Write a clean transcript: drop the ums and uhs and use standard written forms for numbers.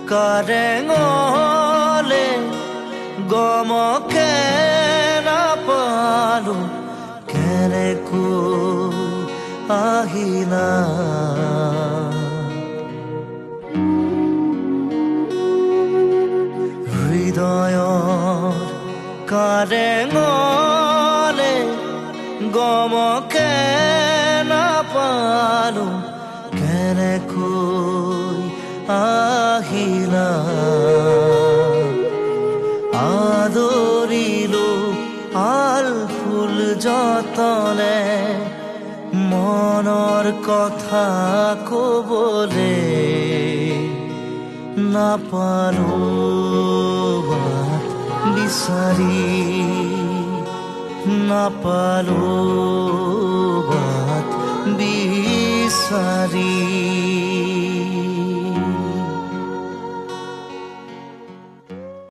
কাৰেঙলে গমকে নাপালো কেনেকৈ আহিলা হৃদয়ৰ কাৰেঙলে গমকে নাপালো কেনেকৈ আহিলা আদৰিলো আল ফুল যতনে মনৰ কথা কবলে নাপালো বাট বিচাৰি নাপালো বাট বিচাৰি